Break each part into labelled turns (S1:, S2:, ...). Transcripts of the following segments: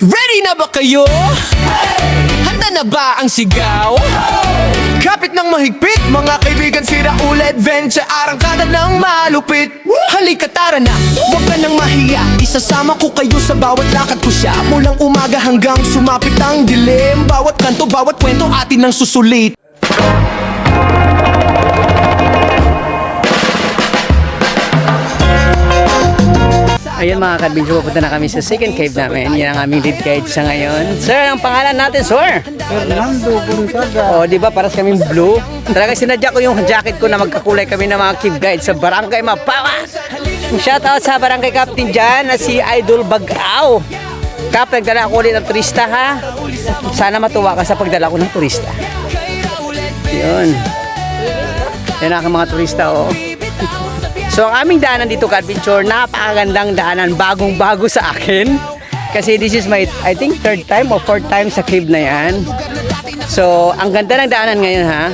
S1: Ready na ba kayo? Handa na ba ang sigaw? Kapit ng mahigpit, mga kaibigan, sira ulit adventure, arangkada ng malupit. Halika tara na, huwag ka nang mahiya, isasama ko kayo sa bawat lakad ko siya. Mulang umaga hanggang sumapit ang dilim, bawat kanto, bawat kwento atin ang susulit.
S2: Ayun mga ka-adventure, pupunta na kami sa second cave namin. Yan ang aming lead guide sa ngayon. Sir, ang pangalan natin, sir?
S3: Fernando Gonzaga.
S2: O, di ba, paras kaming blue. Talaga sinadya ko yung jacket ko na magkakulay kami ng mga cave guide sa Barangay Mapawa. Shout out sa Barangay Captain dyan na si Idol Bagaw. Kap, nagdala ako ulit ng turista, ha? Sana matuwa ka sa pagdala ko ng turista. Yun. Yan ang mga turista, oh. So ang aming daanan dito ka-adventure, napakagandang daanan, bagong-bago sa akin. Kasi this is my, I think, third time or fourth time sa cave na yan. So ang ganda ng daanan ngayon, ha.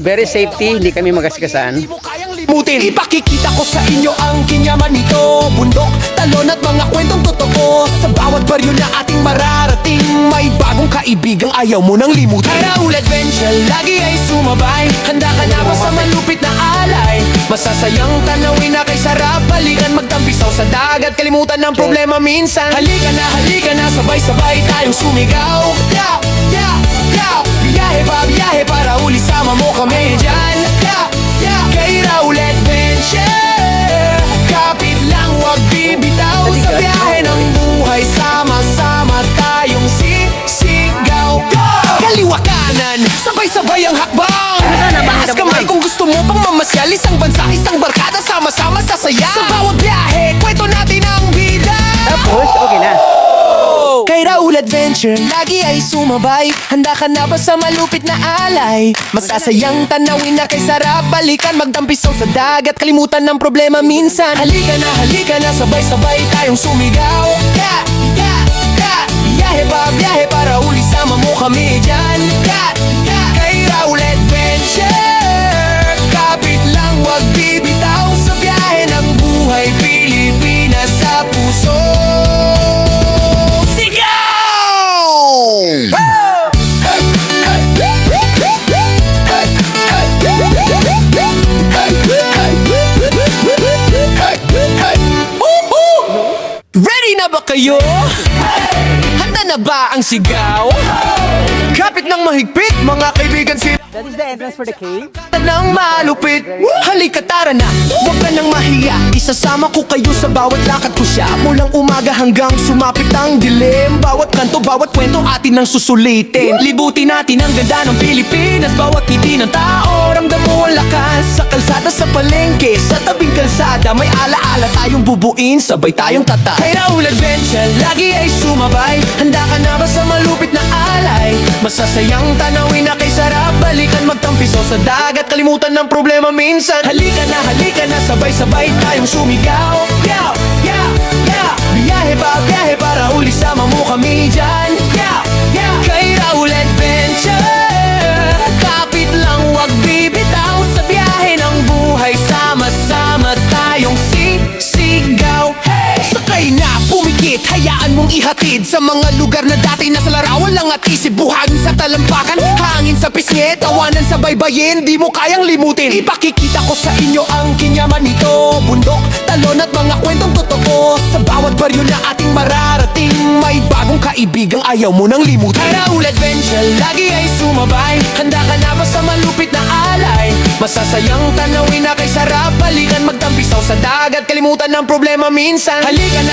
S2: Very safety, hindi kami magaskasan.
S1: Limutin, ipakikita ko sa inyo ang kinyaman nito. Bundok, talon at mga kwentong totoo. Sa bawat baryo na ating mararating, may bagong kaibigang ayaw mo nang limutin. Raul Adventure, lagi ay sumabay. Handa ka na ba sa malupit na alay? Masasayang tanawin na kay sarap, balikan magtampisaw sa dagat, kalimutan ng problema minsan. Halika na, sabay-sabay tayong sumigaw. Yeah, yeah, yeah. Biyahe para uli, sama mo kami dyan. Yeah, yeah. Kay Raul Adventure, kapit lang, wag bibitaw. Sa biyahe ng buhay, sama-sama tayong sisigaw. Go! Kaliwa kanan, sabay-sabay ang hakbang. Taas kamay kung gusto mo pang mamasyal. Isang bansa, isang barkada, sama-sama sasaya. Sa bawat biyahe, kwento natin ang bida.
S2: Tapos, okay na.
S1: Kay Raul Adventure, lagi ay sumabay. Handa ka na ba sa malupit na alay? Masasayang tanawin na kay sarap, balikan magtampisaw sa dagat, kalimutan ng problema minsan. Halika na, sabay-sabay tayong sumigaw. Yeah, yeah, yeah. Biyahe para uli, sama mo kami dyan. Yeah, yeah. Kay Raul Adventure, kapit lang, wag bibitaw. Sa biyahe ng buhay, Pilipinas sa puso. Ready na ba kayo? Handa na ba ang sigaw? Kapit ng mahigpit, mga kaibigan,
S2: That is the entrance for the cave.
S1: ng malupit. Halika tara na, huwag ka nang mahiya, isasama ko kayo sa bawat lakad ko siya. Mulang umaga hanggang sumapit ang dilim, bawat kanto, bawat kwento atin ang susulitin. Libutin natin ang ganda ng Pilipinas, bawat ngiti ng tao, ramdam mo ang lakas. Sa kalsada, sa palengke, sa tabing kalsada, may alaala tayong bubuin, sabay tayong tata. Kay Raul Adventure, lagi ay sumabay. Handa ka na ba sa malupit na alay? Masasayang tanawin na kay sarap, balikan magtampisaw sa dagat, kalimutan ng problema minsan. Halika na, sabay-sabay tayong sumigaw. Yeah, yeah, yeah. Biyahe para uli, sama mo kami dyan. Yeah, yeah. Kay Raul Adventure, kapit lang, wag bibitaw. Sa biyahe ng buhay, sama-sama tayong sisigaw. Hey! Sakay na, pumikit, hayaan mong ihatid sa mga lugar na dati nasa larawan lang at isip. Buhangin sa talampakan, hangin sa pisngi, tawanan sa baybayin, di mo kayang limutin. Ipakikita ko sa inyo ang kinyaman nito. Bundok, talon at mga kwentong totoo. Sa bawat baryo na ating mararating, may bagong kaibigang ayaw mo nang limutin. Raul Adventure, lagi ay sumabay. Handa ka na ba sa malupit na alay? Masasayang tanawin na kay sarap, balikan magtampisaw sa dagat, kalimutan ng problema minsan. Halika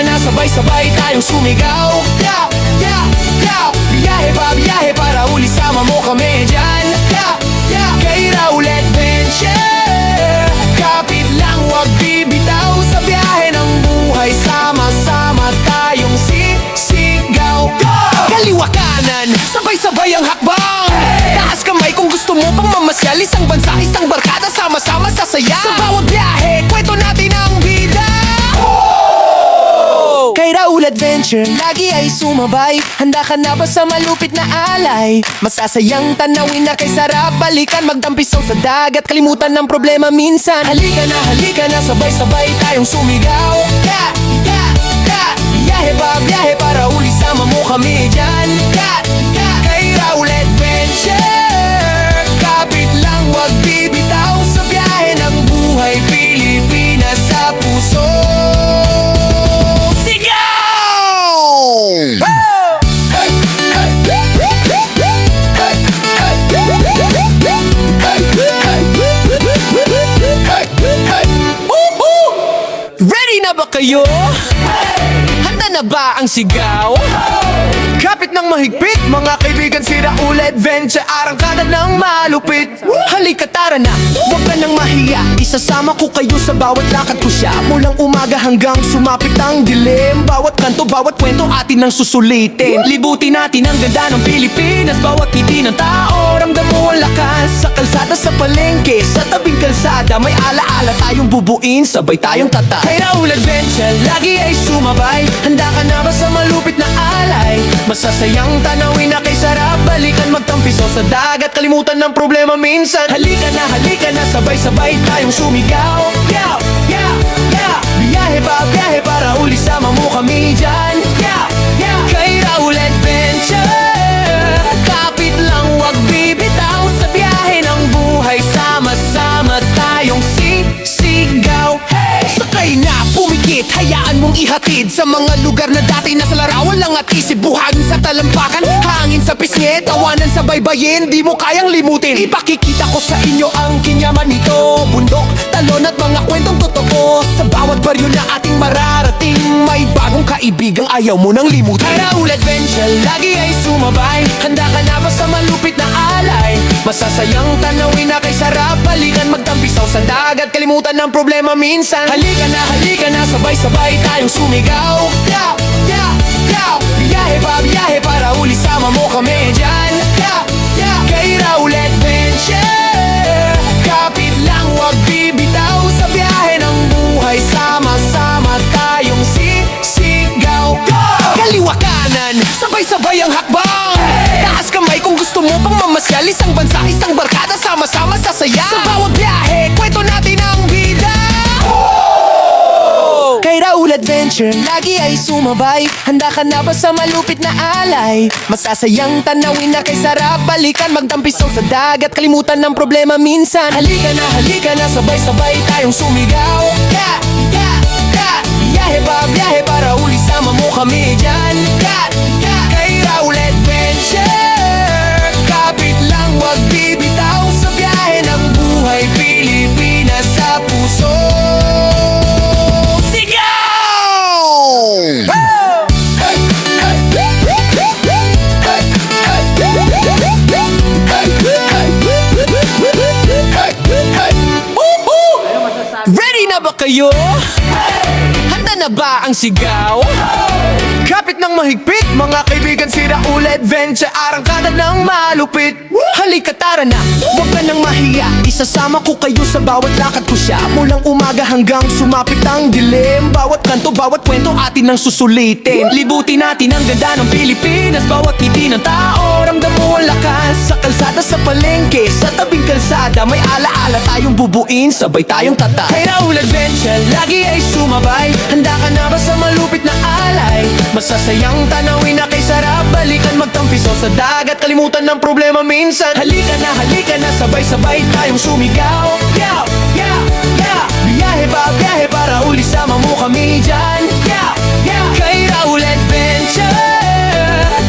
S1: na, sabay-sabay tayong sumigaw. Yeah, yeah, yeah. Biyahe para uli, sama mo kami dyan. Yeah, yeah. Kay Raul Adventure, kapit lang, wag bibitaw. Sa biyahe ng buhay, sama-sama tayong sisigaw. Go! Kaliwa kanan, sabay-sabay ang hakbang. Taas kamay kung gusto mo pang mamasyal. Isang bansa, isang barkada, sama-sama sasaya. Sa bawat biyahe, kwento natin ang bida. Kay Raul Adventure, lagi ay sumabay. Handa ka na ba sa malupit na alay? Masasayang tanawin na kay sarap, balikan magtampisaw sa dagat, kalimutan ng problema minsan. Halika na, sabay-sabay tayong sumigaw. Yeah, yeah, yeah. biyahe pa, biyahe para uli sama mo kami dyan. Kay Raul Adventure, kapit lang wag bibitaw sa biyahe ng buhay, Pilipinas sa puso. Sigaw! Ready na ba kayo? Handa na ba ang sigaw? Kapit ng mahigpit, mga kaibigan, si Raul Adventure, arangkada ng malupit. Halika tara na, huwag ka nang mahiya, isasama ko kayo sa bawat lakad ko siya. Mulang umaga hanggang sumapit ang dilim, bawat kanto, bawat kwento atin ang susulitin. Libutin natin ang ganda ng Pilipinas, bawat ngiti ng tao, ramdam mo ang lakas. Sa kalsada, sa palengke, sa tabing kalsada, may alaala tayong bubuin, sabay tayong tata. Kay Raul Adventure, lagi ay sumabay, handa ka na ba sa malupit na alay? Masasayang tanawin na kay sarap, balikan magtampisaw sa dagat, kalimutan ng problema minsan. Halika na, sabay-sabay tayong sumigaw. Yeah, yeah, yeah. Biyahe pa, biyahe para uli sama mo kami dyan. Yeah, yeah. Kay Raul Adventure, kapit lang wag bibitaw sa biyahe ng buhay, sama-sama tayong sisigaw. Hey! Sakay na, pumikit, hayaan mong ihatid sa mga lugar na dati nasa larawan lang at isip. Buhangin sa talampakan, hangin sa pisngi, tawanan sa baybayin, di mo kayang limutin. Ipakikita ko sa inyo ang kinyaman nito, bundok, talon at mga kwentong totoo. Sa bawat baryo na ating mararating, may bagong kaibigang ayaw mo nang limutin. Kay Raul Adventure, lagi ay sumabay, handa ka na ba sa malupit na alay? Masasayang tanawin na kay sarap, balikan magtampisaw sa dagat, kalimutan ng problema minsan. Halika na, sabay-sabay tayong sumigaw. Yeah, yeah, yeah. Biyahe pa, biyahe para uli sama mo kami dyan. Yeah, yeah. Kay Raul Adventure, kapit lang wag bibitaw sa biyahe ng buhay, sama-sama tayong sisigaw. Kaliwa kanan, sabay-sabay ang hakbang. Taas kamay kung gusto mo pang mamasyal, isang bansa, isang barkada, sama-sama sasaya. Sa bawat biyahe, kwento natin ang bida. Kay Raul Adventure, lagi ay sumabay, handa ka na ba sa malupit na alay? Masasayang tanawin na kay sarap, balikan magtampisaw sa dagat, kalimutan ng problema minsan. Halika na, sabay-sabay tayong sumigaw. Yeah, yeah, yeah. Biyahe pa, biyahe para uli sama mo kami dyan. Yeah, yeah. Kay Raul Adventure, kapit lang wag bibitaw sa biyahe ng buhay, Pilipinas sa puso. Ready na ba kayo? Handa na ba ang sigaw? Kapit ng mahigpit, mga kaibigan, si Raul Adventure, arangkada ng malupit. Halika tara na, huwag ka nang mahiya, isasama ko kayo sa bawat lakad ko siya. Mulang umaga hanggang sumapit ang dilim, bawat kanto, bawat kwento atin ang susulitin. Libutin natin ang ganda ng Pilipinas, bawat ngiti ng tao, ramdam mo ang lakas. Sa kalsada, sa palengke, sa tabing kalsada, may alaala tayong bubuin, sabay tayong tata. Kay Raul Adventure, lagi ay sumabay, handa ka na ba sa malupit na alay? Masasayang tanawin na kay sarap, balikan magtampisaw sa dagat, kalimutan ng problema minsan. Halika na, sabay-sabay tayong sumigaw. Yeah, yeah, yeah. Biyahe pa, biyahe para uli sama mo kami dyan. Yeah, yeah. Kay Raul Adventure,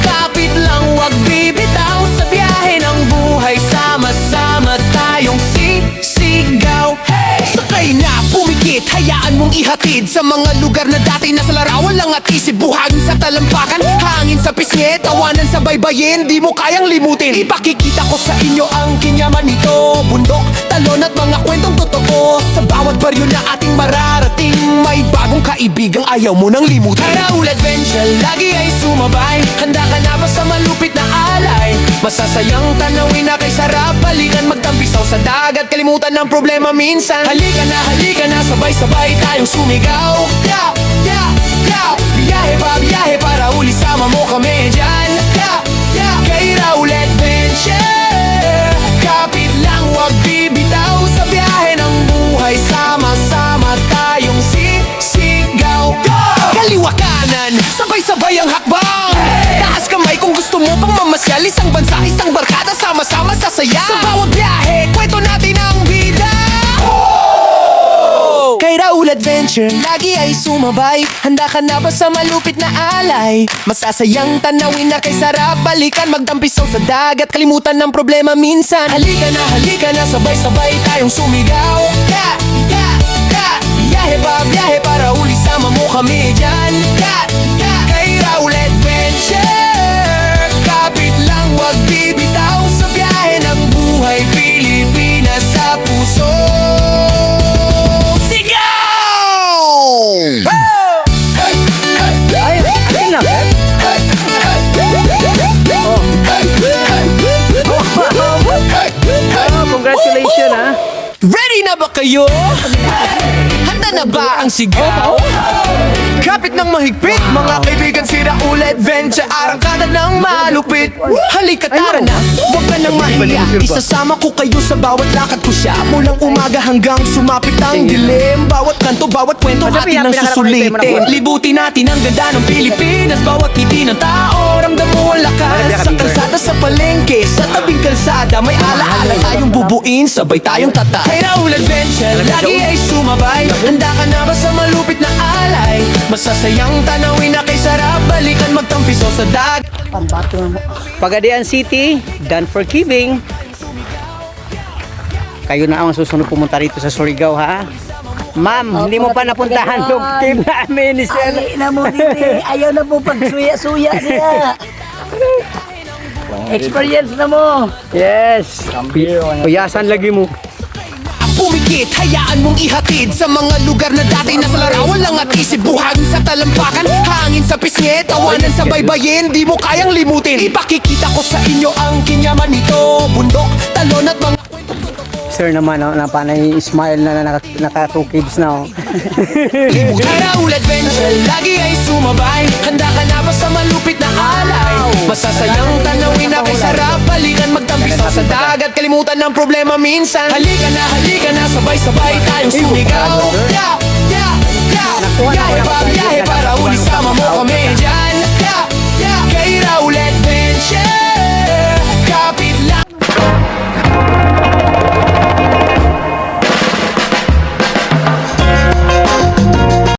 S1: kapit lang wag bibitaw sa biyahe ng buhay, sama-sama tayong sisigaw. Hey! Sakay na, pumikit, hayaan mong ihatid sa mga lugar na dati nasa larawan lang at isip. Buhangin sa talampakan, hangin sa pisngi, tawanan sa baybayin, di mo kayang limutin. Ipakikita ko sa inyo ang kinyaman nito, bundok, talon at mga kwentong totoo. Sa bawat baryo na ating mararating, may bagong kaibigang ayaw mo nang limutin. Kay Raul Adventure, lagi ay sumabay, handa ka na ba sa malupit na alay? Masasayang tanawin na kay sarap, balikan magtampisaw sa dagat, kalimutan ng problema minsan. Halika na, sabay-sabay tayong sumigaw. Yeah, yeah, yeah. Biyahe pa, biyahe para uli sama mo kami dyan. Yeah, yeah. Kay Raul Adventure, kapit lang wag bibitaw sa biyahe ng buhay, sama-sama tayong sisigaw. Kaliwa kanan, Isang bansa, isang barkada, sama-sama sasaya. Sa bawat biyahe, kwento natin ang bida. Kay Raul Adventure, lagi ay sumabay. Handa ka na ba sa malupit na alay? Masasayang tanawin na kay sarap. Balikan, magtampisaw sa dagat, kalimutan ng problema minsan. Halika na, sabay-sabay tayong sumigaw. Biyahe para uli, sama mo kami dyan. Kay Raul Adventure, kapit lang, wag bibitaw. Sa biyahe ng buhay, Pilipinas sa puso.
S2: Ay, akin na. Oh, congratulations ha.
S1: Ready na ba kayo? Handa na ba ang sigaw? Kapit ng mahigpit, mga kaibigan, si Raul Adventure, arangkada ng malupit. Halika tara na, huwag ka nang mahiya. Isasama ko kayo sa bawat lakad ko siya. Mulang umaga hanggang sumapit ang dilim. Bawat kanto, bawat kwento atin ang susulitin. Libutin natin ang ganda ng Pilipinas. Bawat ngiti ng tao, ramdam mo ang lakas. Sa kalsada, sa palengke, sa tabing kalsada, may alaala tayong bubuin, sabay tayong tata. Kay Raul Adventure, lagi ay sumabay. Handa ka na ba sa malupit na alay? Masasayang tanawin na kay sarap. Balikan, magtampiso sa dag.
S2: Pagadian City, done for giving. Kayo na ang susunod pumunta rito sa Surigao ha. Ma'am, hindi mo pa napuntahan yung team namin ni Sel.
S4: Ay, na mo dito. Ayaw na po pagsuya-suya niya. Experience na mo.
S2: Yes. Kuyasan lagi mo.
S1: Pumikit, hayaan mong ihatid sa mga lugar na dati nasa larawan lang at isip. Buhangin sa talampakan, hangin sa pisngi, tawanan sa baybayin, di mo kayang limutin. Ipakikita ko sa inyo ang kinyaman nito. Bundok, talon at mga
S2: Sir naman, oh, napanay smile na naka 2 kids na. Oh.
S1: Kay Raul Adventure, lagi ay sumabay. Handa ka na ba sa malupit na alay? Masasayang tanawin na kay sarap. Balikan, magtampisaw sa dagat, kalimutan ng problema minsan. Halika na, sabay-sabay tayong sumigaw. Biyahe para uli, sama mo kami dyan.